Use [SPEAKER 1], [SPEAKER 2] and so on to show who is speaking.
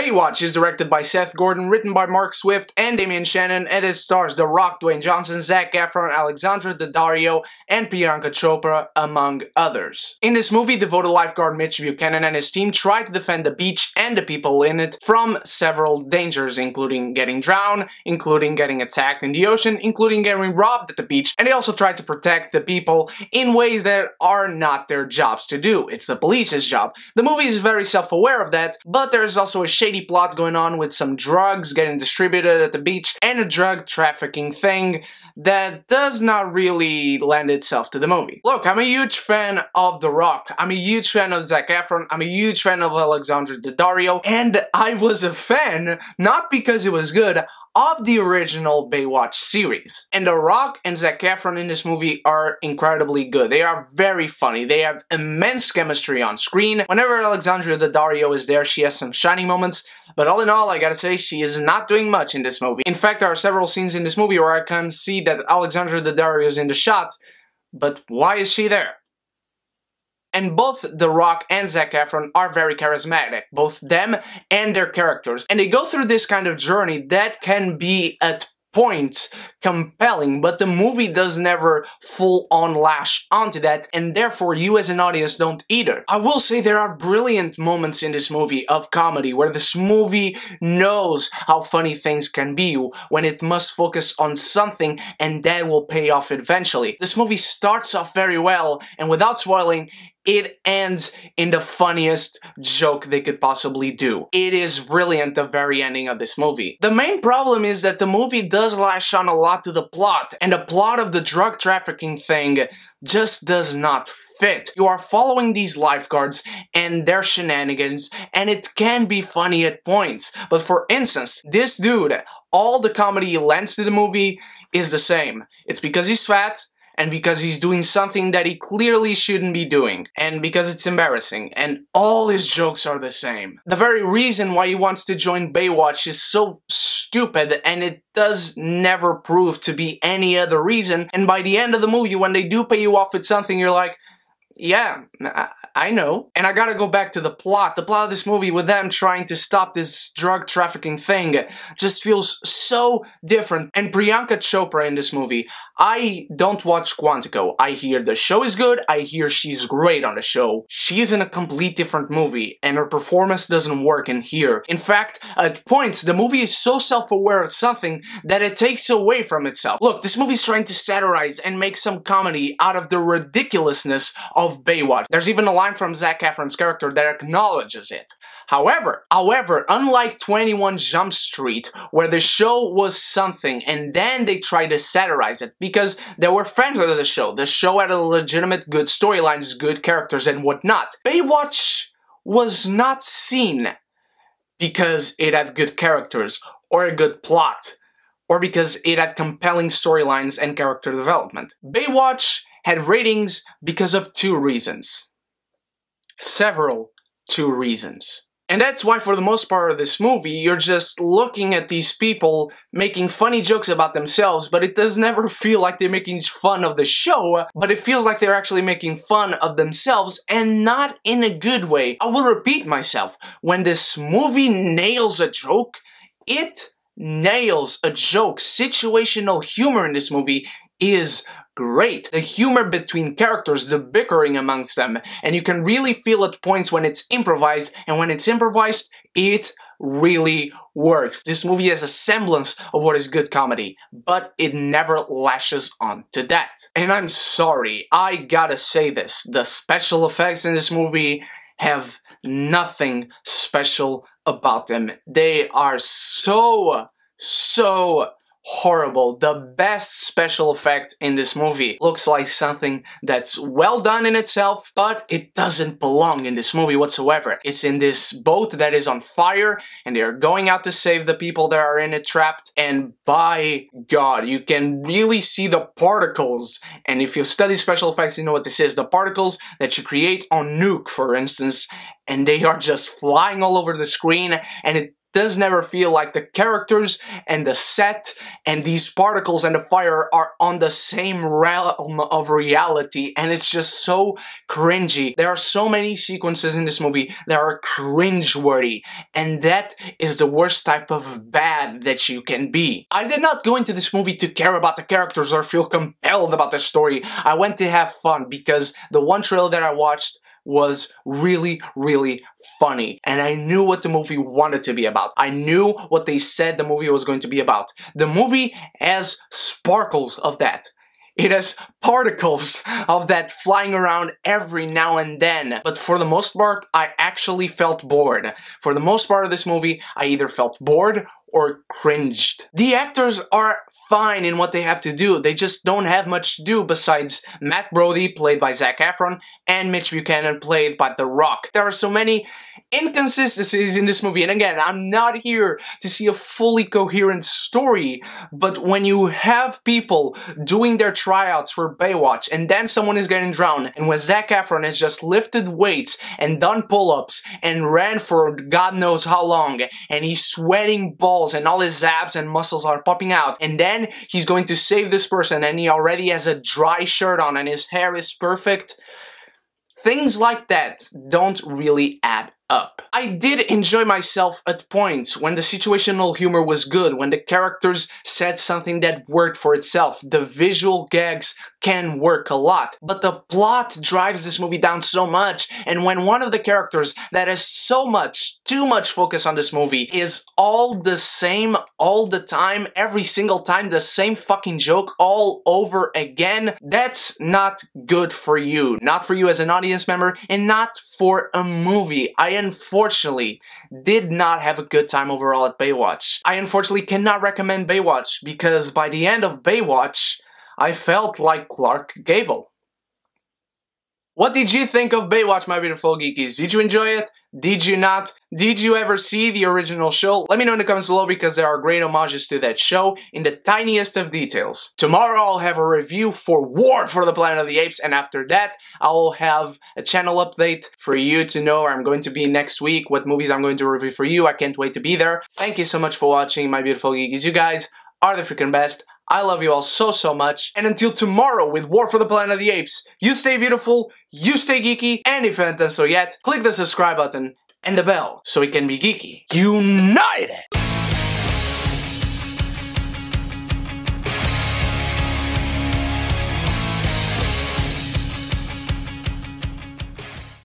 [SPEAKER 1] Baywatch is directed by Seth Gordon, written by Mark Swift and Damien Shannon, and it stars The Rock, Dwayne Johnson, Zac Efron, Alexandra Daddario, and Priyanka Chopra, among others. In this movie, devoted lifeguard Mitch Buchanan and his team try to defend the beach and the people in it from several dangers, including getting drowned, including getting attacked in the ocean, including getting robbed at the beach, and they also try to protect the people in ways that are not their jobs to do. It's the police's job. The movie is very self-aware of that, but there's also a shady plot going on with some drugs getting distributed at the beach and a drug trafficking thing that does not really lend itself to the movie. Look, I'm a huge fan of The Rock, I'm a huge fan of Zac Efron, I'm a huge fan of Alexandra Daddario, and I was a fan, not because it was good, of the original Baywatch series. And The Rock and Zac Efron in this movie are incredibly good. They are very funny. They have immense chemistry on screen. Whenever Alexandra Daddario is there, she has some shining moments, but all in all, I gotta say, she is not doing much in this movie. In fact, there are several scenes in this movie where I can see that Alexandra Daddario is in the shot, but why is she there? And both The Rock and Zac Efron are very charismatic, both them and their characters. And they go through this kind of journey that can be, at points, compelling, but the movie does never full-on lash onto that, and therefore you as an audience don't either. I will say there are brilliant moments in this movie of comedy, where this movie knows how funny things can be, when it must focus on something, and that will pay off eventually. This movie starts off very well, and without spoiling, it ends in the funniest joke they could possibly do. It is brilliant, the very ending of this movie. The main problem is that the movie does lash on a lot to the plot, and the plot of the drug trafficking thing just does not fit. You are following these lifeguards and their shenanigans, and it can be funny at points. But for instance, this dude, all the comedy he lends to the movie is the same. It's because he's fat, and because he's doing something that he clearly shouldn't be doing, and because it's embarrassing, and all his jokes are the same. The very reason why he wants to join Baywatch is so stupid, and it does never prove to be any other reason, and by the end of the movie, when they do pay you off with something, you're like, yeah, I know. And I gotta go back to the plot. The plot of this movie, with them trying to stop this drug trafficking thing, just feels so different. And Priyanka Chopra in this movie, I don't watch Quantico. I hear the show is good, I hear she's great on the show. She's in a complete different movie, and her performance doesn't work in here. In fact, at points, the movie is so self-aware of something that it takes away from itself. Look, this movie's trying to satirize and make some comedy out of the ridiculousness of Baywatch. There's even a line from Zac Efron's character that acknowledges it. However, unlike 21 Jump Street, where the show was something and then they tried to satirize it because they were fans of the show had a legitimate good storylines, good characters and whatnot. Baywatch was not seen because it had good characters or a good plot, or because it had compelling storylines and character development. Baywatch had ratings because of two reasons. Several two reasons. And that's why for the most part of this movie, you're just looking at these people making funny jokes about themselves, but it does never feel like they're making fun of the show, but it feels like they're actually making fun of themselves, and not in a good way. I will repeat myself, when this movie nails a joke, it nails a joke. Situational humor in this movie is great. The humor between characters, the bickering amongst them, and you can really feel at points when it's improvised, and when it's improvised, it really works. This movie has a semblance of what is good comedy, but it never lashes on to that. And I'm sorry, I gotta say this, the special effects in this movie have nothing special about them. They are so horrible. The best special effect in this movie looks like something that's well done in itself, but it doesn't belong in this movie whatsoever. It's in this boat that is on fire, and they're going out to save the people that are in it trapped, and by God, you can really see the particles, and if you've studied special effects, you know what this is, the particles that you create on Nuke, for instance, and they are just flying all over the screen, and it does never feel like the characters and the set and these particles and the fire are on the same realm of reality, and it's just so cringy. There are so many sequences in this movie that are cringeworthy, and that is the worst type of bad that you can be. I did not go into this movie to care about the characters or feel compelled about the story. I went to have fun because the one trailer that I watched was really, really funny. And I knew what the movie wanted to be about. I knew what they said the movie was going to be about. The movie has sparkles of that. It has particles of that flying around every now and then. But for the most part, I actually felt bored. For the most part of this movie, I either felt bored or cringed. The actors are fine in what they have to do. They just don't have much to do besides Matt Brody, played by Zac Efron, and Mitch Buchanan, played by The Rock. There are so many inconsistencies in this movie, and again, I'm not here to see a fully coherent story, but when you have people doing their tryouts for Baywatch, and then someone is getting drowned, and when Zac Efron has just lifted weights and done pull-ups and ran for God knows how long, and he's sweating balls and all his abs and muscles are popping out, and then he's going to save this person and he already has a dry shirt on and his hair is perfect, things like that don't really add up. I did enjoy myself at points when the situational humor was good, when the characters said something that worked for itself. The visual gags can work a lot, but the plot drives this movie down so much, and when one of the characters that has so much, too much focus on this movie is all the same all the time, every single time, the same fucking joke all over again, that's not good for you. Not for you as an audience member, and not for a movie. I unfortunately did not have a good time overall at Baywatch. I unfortunately cannot recommend Baywatch because by the end of Baywatch, I felt like Clark Gable. What did you think of Baywatch, my beautiful geekies? Did you enjoy it? Did you not? Did you ever see the original show? Let me know in the comments below because there are great homages to that show in the tiniest of details. Tomorrow I'll have a review for War for the Planet of the Apes, and after that I'll have a channel update for you to know where I'm going to be next week, what movies I'm going to review for you. I can't wait to be there. Thank you so much for watching, my beautiful geekies. You guys are the freaking best. I love you all so, so much. And until tomorrow with War for the Planet of the Apes, you stay beautiful, you stay geeky, and if you haven't done so yet, click the subscribe button and the bell so we can be geeky united!